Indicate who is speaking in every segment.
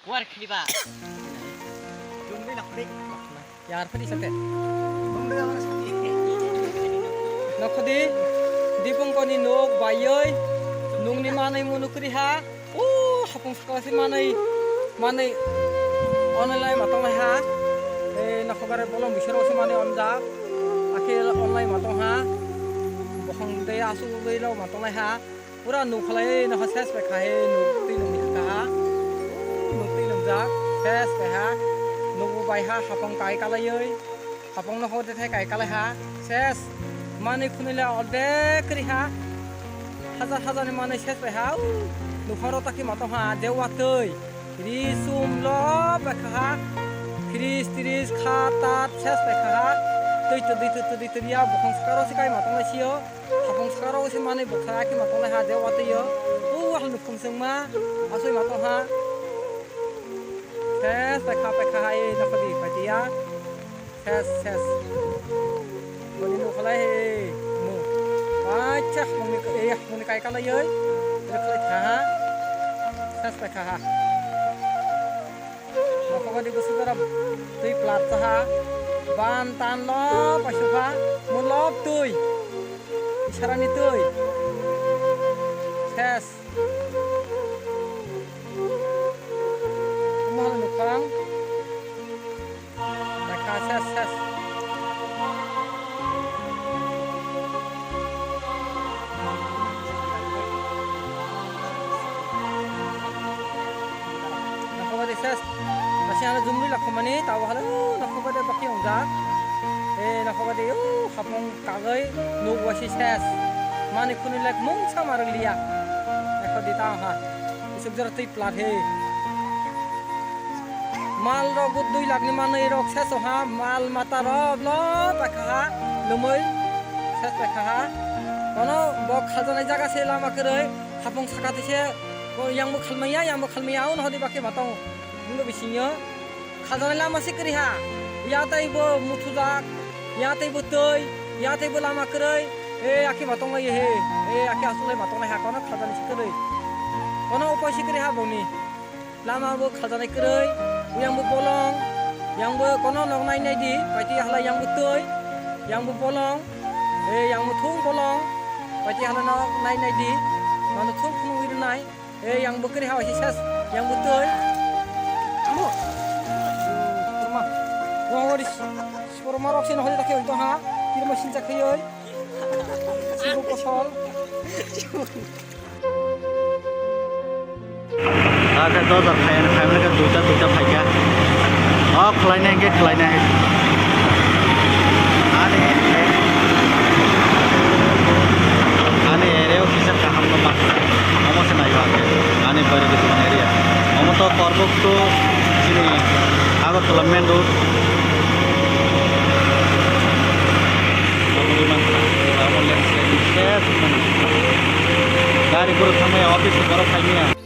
Speaker 1: war khliba
Speaker 2: Jumri nakri.
Speaker 3: यार फटी सकते
Speaker 2: Jumri apa sih?
Speaker 3: नखदी दीपं को नी नोक बायोय नुंगनी मानै मुनुकरी हा ओ हपं सकासी मानै ऑनलाइन मतंग हा ए नखबारे बोलम बिसरो से मानै अनजा आखे ऑनलाइन मतंग हा बखं दे आसु गैलो मतंग हा पूरा नुखलाय नखसेस पे खाहे नुक्ति नुमी का नुक्ति नुजा सेस पे हा नुबु बाय हा हपं काय कालायै हपं नखो दे थाय काय कालाय हा सेस माने खुनिला अदे करिहा हजार नि माने सेस बेहा नुफारो ताकि मातो हा देवातै रिसुम ल बेखा क्रिस त्रिस खाता सेस बेखा दै या बखं सकारो सिकाय मातो लासियो हाफं सकारो से माने बखा कि मातो हा देवातैयो ओ हल नुफुं जोंमा आसय मातो हा सेस बेखा हाय नखदि बादिया cess Bani nu khalai nu baca muni kai kala yoi khalai tha sas pa kha nokho di gusudara tui plat ha ban tan lo pasuha mulop tui isarani tui ses mahal nukang mereka ses ses masih ada jumri lakomani tahu hal nakobade baki onja nakobade hapong kagai nu wasi ses mani kuni lek mung samar liya nakodi tahu ha isuk jara tei plat he mal ro gud 2 lakh ni mani rok ses ha mal mata ro lo pakha lumoi ses pakha kono bok khajana jaga se lama kerei hapong sakati se yang mo khalmaya on hodi baki matong Nggak bisinya, khazana lama sih keriha, ya taibo mutuzak, ya taibo toy, ya taibo lama kerai, aki matong lagi aki asulai matong lagi kono khazana sih kerai, kono upah sih keriha boni, lama bo khazana kerai, yang bo bolong, yang bo kono nong nai di, pasti hala yang bo toy, yang bo bolong, yang bo thung bolong, pasti hala nong nai di, kono thung thung wir nai, yang bo keriha sih ses, yang bo toy. Rumah, waris, rumah rok sini hodi tak itu ha, kira mesin cak kiyoi, sibuk kosol.
Speaker 2: Ada dua kain mereka duta pakai. Oh, kelainan ke kelainan. Ane area officer kaham nama, kamu senai banget. Ane baru di mana area. Kamu tahu korbuk tu sini, aku tuh lemen tu. Kamu lihat saya dari guru kami office baru kami.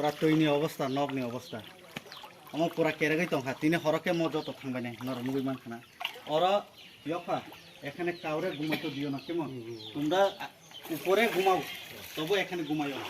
Speaker 2: পুরা তৈনি অবস্থা নগনি অবস্থা আমার পুরা কেরাগাই তংখা তিনি হরকে মজা তো থাকবে না নরমুগি মানখানা ওরা ইয়ফা এখানে কাউরে ঘুমাইতে দিও না কেমন তোমরা উপরে ঘুমাও তবু এখানে ঘুমাইও না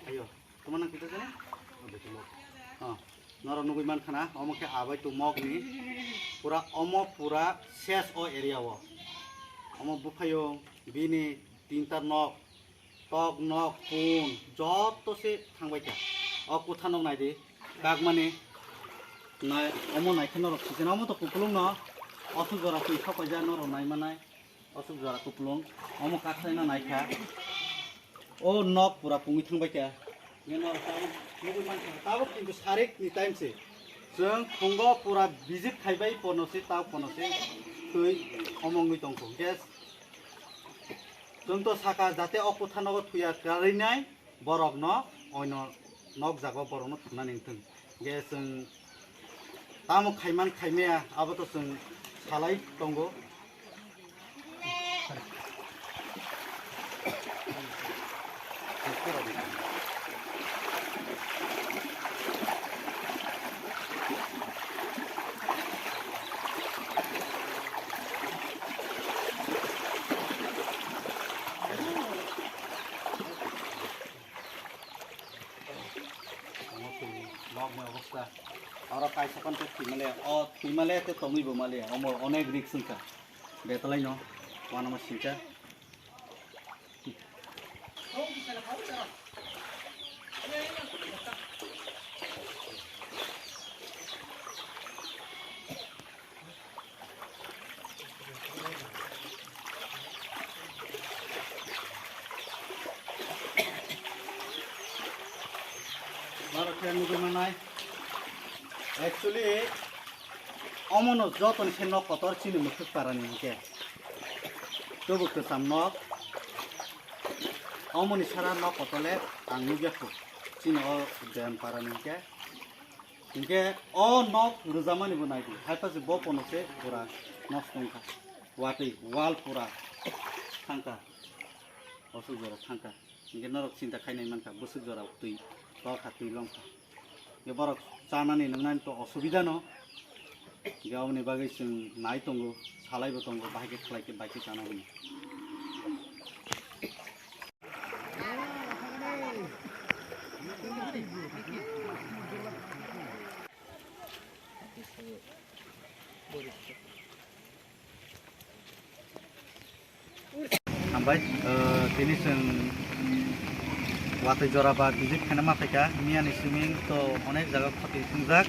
Speaker 2: ayo kemana kita sana naranugi man khana omoke abai tu mok ni pura ses o area wo omo buphayo bini tinta nok tok nok pun joto se thangbai ka o kutha nok nai di kak mane nai omo nai khana rok sina omo to kupulung no osu jora kui thapa ja no ro nai manai osu jora kupulung omo kakhai na nai kha o nok pura pungi thangbai ka ngenor nugi man khana tabo kintu sarik ni time se जों फुंगो पूरा विजिट खाइबाय पनसे ताव पनसे तै अमंगै दंखौ गेस जों तो साका जाते अकुथानगो थुया गारैनाय बरफ न अयन नक जागो बरफ न थाना निंथों गेस जों तामो खाइमान खाइमेया आबो तो जों सालाय दंगो অবস্থা আর কাইসাকান তো থিমালে তে তমিবো মালে অম অনেক রিস্ক সংকা বেতলাই ন ওয়ান আমার সিনকা Actually, omono joton se nok kotor chini mukhuk parani ke. To bukto sam nok. Omoni sara nok kotole angnu gekho. Chini o jam parani ke. Inke o nok ruzamani bunai di. Hai pas bo pono se pura nostongka. Wati wal pura thangka. Osu jora thangka. Inke norok cinta khainai manka busu jora tui. To khatui longka. Geborok चानानि नंगनानि तो असुबिदा न गावनि बागै जों नाय दंगो सालायबो दंगो बाहायके खालायके बायके जानांगौ हामबाय दिनै जों वाते जराबा विजिट खाना माफायका मियानि सुइमिं तो अनेक जागा खति थुंजाक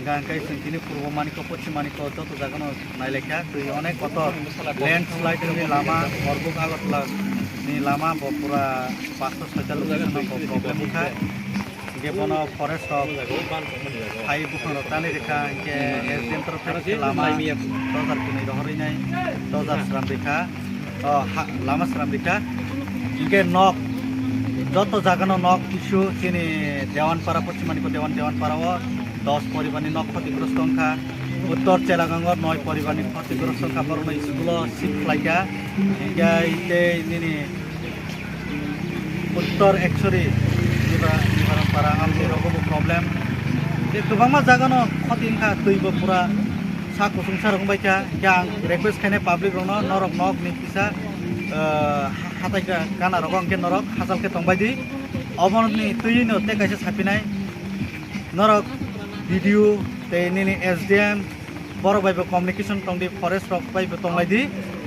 Speaker 2: गांकाय संकिनि पूर्वमानि को पश्चिमानि को जत जागानो नायलेखा दै अनेक कत लैंडस्लाइड नि लामा बरबुक आगरतला नि लामा पुरा 546 को प्रॉब्लेम उठा गेबनो फरेस्ट ऑफ हाई बुखन तानि रेखा के एसडीएम तरफ से लामा तजार किनि रहरिनाय तजार श्राम रेखा लामा श्राम रेखा इनके नक যত জাগানো নক কিছু চিনি দেওয়ানপাড়া পশ্চিমানিক দেওয়ানপাড়াও 10 পরিবারনি নক ক্ষতিগ্রস্ত সংখ্যা উত্তর চেলাগাঙ্গর 9 পরিবারনি ক্ষতিগ্রস্ত সংখ্যা বড় স্কুল শিক্ষাইকা ইতে নিনি উত্তর একশরি নিবারণপাড়া আমনি রকম প্রবলেম गोबां জাগানো ক্ষতিংখা दैबो পুরা साको संसार रंबायका गां रिक्वेस्ट खाने पाब्लिक रंनो नरक नक नि फिसा हाथायका गाना रगं के नरक हासालके तंबायदि अबननि तैनो ते कायसे सापिनाय नरक भिडियो ते निनि एसडीएम बर बायबो कम्युनिकेशन तंदि फरेस्ट रक बायबो तंबायदि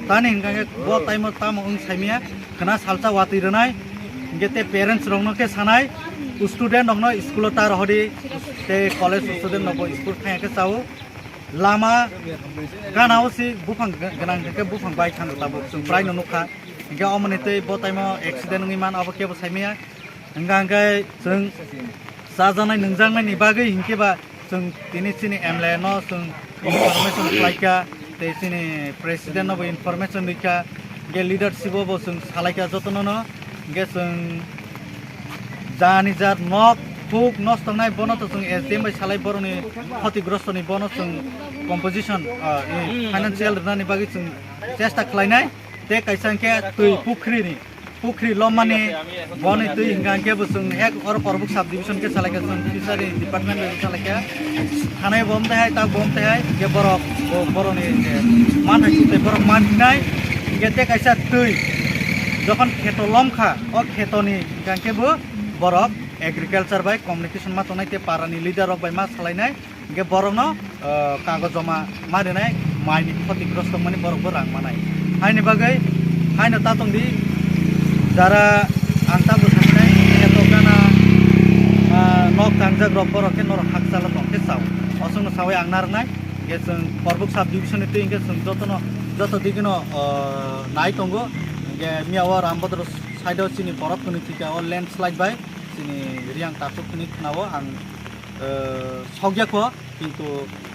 Speaker 2: तानि हिंगाके गो टाइम ताम उन साइमिया खना सालचा वाति रनाय गेते पेरेंट्स रंनो के सानाय स्टूडेंट रंनो स्कूल तार हदि ते कॉलेज स्टूडेंट नको स्कूल थायाके चाव लामा गानाव सि बुफां गोनां के बुफां बाय थांग ताबो जों प्राय नुखा hingga omoni tei bo taimo accident ngi man abo kebo saimia hingga hinggai जों जाजानाय नोंजांनायनि बागै हिंकेबा जों दिनै सिनि एमएलए no जों इनफरमेशन खालायका ते सिनि प्रेसिडेंट नबो इनफरमेशन दैका गे लिडारशिप बो जों सालायका जतन न गे जों जानि जार नक फुक नष्ट नाय बनो तो जों एसडीएम बाय सालाय बरनि क्षतिग्रस्तनि बनो जों कम्पोजिशन फाइनान्शियल रनानि बागै जों चेष्टा खालायनाय ते कायसांके तै पुखरी लमानि बनि तै हिंगांके बो जों एक और परबुक सब डिविजन के सालायका जों फिसारि डिपार्टमेंट बे सालायका थानाय बमते हाय ता बमते हाय के बरनि मान हाय बर माननाय गेते कायसा तै যখন খেত লমখা ও খেতনি গাंकेबो বরক एग्रिकालचार बाय कम्युनिकेशन मा तनायते पारानि लिडार बाय मा सालायनाय गे बरनो कागज जमा मारिनाय माइनि क्षतिग्रस्त माने बरकबो रां मानाय हायनि बागै हायनो तातंदि जारा आंता बुथानाय खेतकाना नक तांजा ग्रप बरके नर हाकसाला तंके साव असंग सावै आंनारनाय गे जों परबुक सब डिविजन ते इंगे जों जत दिगिनो नाय तंगो गे मियावा रामभद्र साइडआव सिनि बरफ खनि थिका अ लैंडस्लाइड बाय सिनि रियां तासुक खनि खनावो आं सग्याखो किन्तु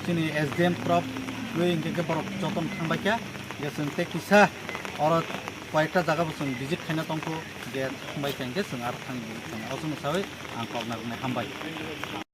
Speaker 2: सिनि एसडीएम प्रप वे इंगे बरफ जतन थांबायका गे जों ते किसा और कयेकटा जायगाबो जों विजिट खायना तंखो गे थांबाय केंगे जों आरो थांगोन असंग सावै आं कबनारनाय हामबाय